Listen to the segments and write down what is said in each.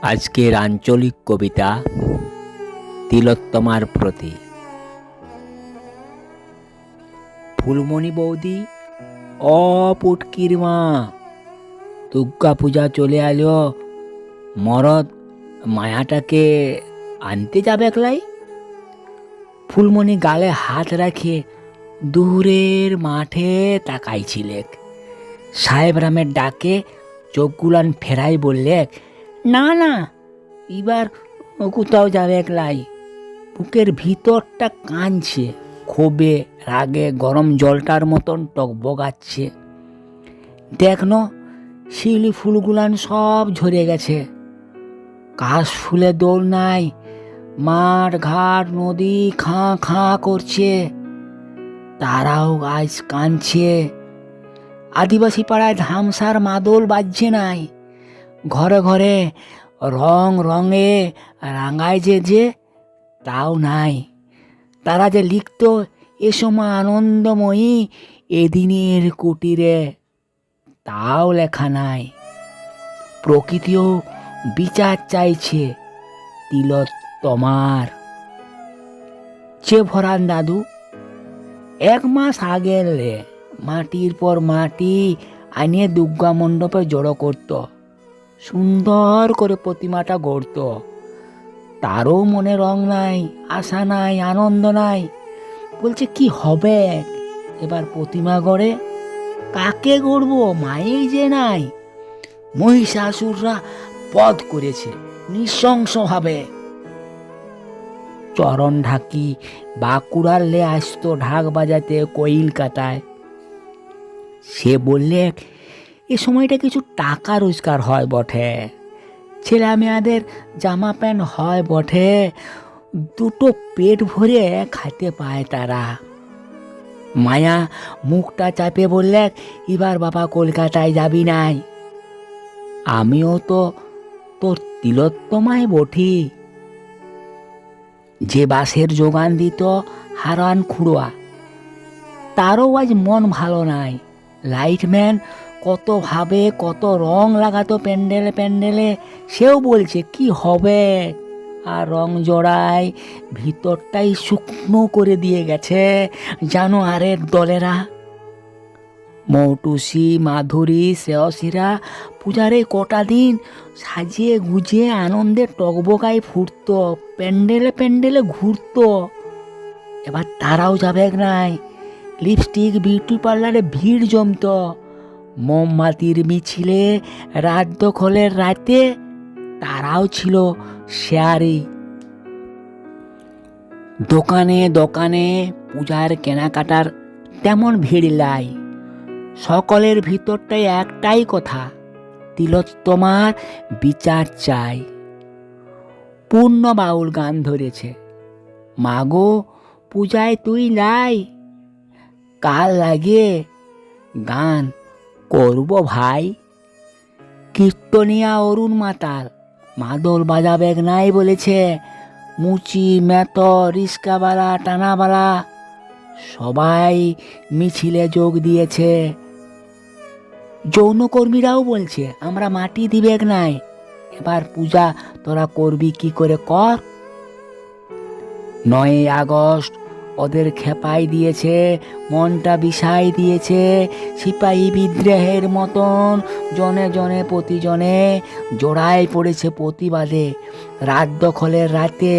আজকের আঞ্চলিক কবিতা তিলোত্তমার প্রতি। ফুলমণি বৌদি, ও পুটকির মা, দুর্গা পূজা চলে এলো, মরদ মায়াটাকে আনতে যাবে একলাই। ফুলমণি গালে হাত রাখে দূরের মাঠে তাকাইছিলে। সাহেব রামের ডাকে চোখগুলান ফেরাই বললে, না না, এবার কোথাও যাবে একলাই। বুকের ভিতরটা কাঁদছে, ক্ষোভে রাগে গরম জলটার মতন টকবগাচ্ছে। দেখনো, শিউলি ফুলগুলান সব ঝরে গেছে, কাশ ফুলে দোল নাই, মাঠ ঘাট নদী খাঁ খাঁ করছে, তারাও আজ কাঁদছে। আদিবাসী পাড়ায় ধামসার মাদল বাজছে নাই, ঘরে ঘরে রং রঙে রাঙায় যে তাও নাই। তারা যে লিখত এ সময় আনন্দময়ী এদিনের কুটিরে, তাও লেখা নাই। প্রকৃতিও বিচার চাইছে তিলোত্তমার। চে ভরান দাদু, 1 মাস আগে মাটির পর মাটি আনিয়ে দুর্গা মণ্ডপে জড়ো করত, সুন্দর করে প্রতিমাটা গড়ত। তারও মনে রং নাই, আশা নাই, আনন্দ নাই। বলছে কি হবে এবার প্রতিমা গড়ে, কাকে গড়বো, মায়েই যে নাই। মহিষাসুররা বধ করেছে নৃশংসভাবে। চরণ ঢাকি বাঁকুড়ালে আসতো ঢাক বাজাতে কলকাতায়। সে বললে এ সময়টা কিছু টাকা রোজগার হয় বটে, ছেলে মেয়েদের জামা প্যান্ট হয় বটে, দুটো পেট ভরে খাইতে পায় তারা। মায়া মুখটা চাপে বললে, এবার বাবা কলকাতায় যাবি নাই। আমিও তো তোর তিলোত্তমায় বঠি। যে বাসের যোগান দিত হারান খুড়োয়া, তারও আজ মন ভালো নাই। লাইটম্যান কত ভাবে কত রং লাগাতো প্যান্ডেলে প্যান্ডেলে, সেও বলছে কি হবে। আর রং জড়ায় ভিতরটাই শুকনো করে দিয়ে গেছে জানোয়ারের দলেরা। মৌটুসি মাধুরী শ্রেয়সীরা পূজারে কটা দিন সাজিয়ে গুজিয়ে আনন্দে টকবগায় ফুটত, প্যান্ডেলে প্যান্ডেলে ঘুরত। এবার তারাও যাবে নাই। লিপস্টিক বিউটি পার্লারে ভিড় জমত, মোমবাতির মিছিলে রাত দখলের রাতে তারাও ছিল শেয়ারি। দোকানে দোকানে পূজার কেনাকাটার তেমন ভিড় লাই। সকলের ভিতরটাই একটাই কথা, তিলোত্তমার বিচার চাই। পূর্ণ বাউল গান ধরেছে, মাগো পূজায় তুই লাই, কাল লাগে গান করব ভাই। কীর্তনিয়া অরুণ মাতাল মাদল বাজাবে নাই বলেছে। মুচি মেত রিস্কাওয়ালা টানাওয়ালা সবাই মিছিলে যোগ দিয়েছে। যৌনকর্মীরাও বলছে আমরা মাটি দিবেক নাই, এবার পূজা তোরা করবি কি করে কর। 9 আগস্ট ওদের খেপাই দিয়েছে, মনটা বিষাই দিয়েছে। সিপাহী বিদ্রোহের মতন জনে জনে প্রতিজনে জোড়ায় পড়েছে প্রতিবাদে। রাত দখলের রাতে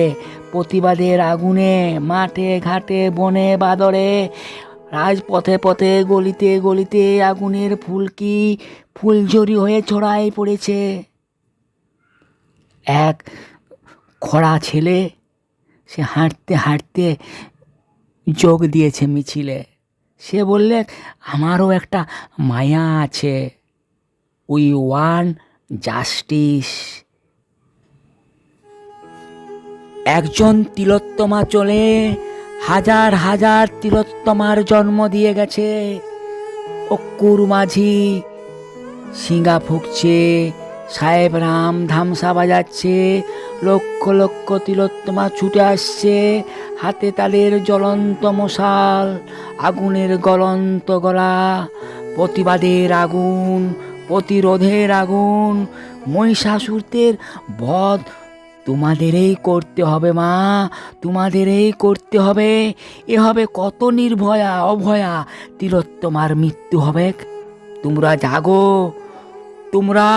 প্রতিবাদের আগুনে, মাঠে ঘাটে বনে বাদরে, রাজপথে পথে গলিতে গলিতে আগুনের ফুলকি ফুলঝুরি হয়ে ছড়াই পড়েছে। এক খরা ছেলে সে হাঁটতে হাঁটতে যোগ দিয়েছে মিছিলে। সে বললে আমারও একটা মায়া আছে, উই ওয়ান জাস্টিস। একজন তিলোত্তমা চলে হাজার হাজার তিলোত্তমার জন্ম দিয়ে গেছে। অক্কুর মাঝি শিঙা ফুঁকছে, সাহেব রাম ধামসা বাজাচ্ছে, লক্ষ লক্ষ তিলোত্তমা ছুটে আসছে, হাতে তাদের জ্বলন্ত মশাল, আগুনের গলন্ত গলা। প্রতিবাদের আগুন, প্রতিরোধের আগুন, মহিষাসুরদের বধ তোমাদেরই করতে হবে মা, তোমাদেরই করতে হবে। এ হবে কত নির্ভয়া অভয়া তিলোত্তমার মৃত্যু হবে। তোমরা জাগো, তোমরা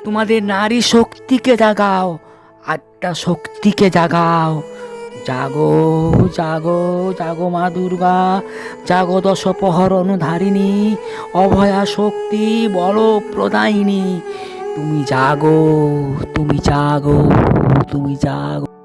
তোমাদের নারী শক্তিকে জাগাও, আটটা শক্তিকে জাগাও। জাগো জাগো জাগো মা দুর্গা, জাগো দশপহরণধারিণী, অভয়া শক্তি বল প্রদায়িনী। তুমি জাগো, তুমি জাগো, তুমি জাগো।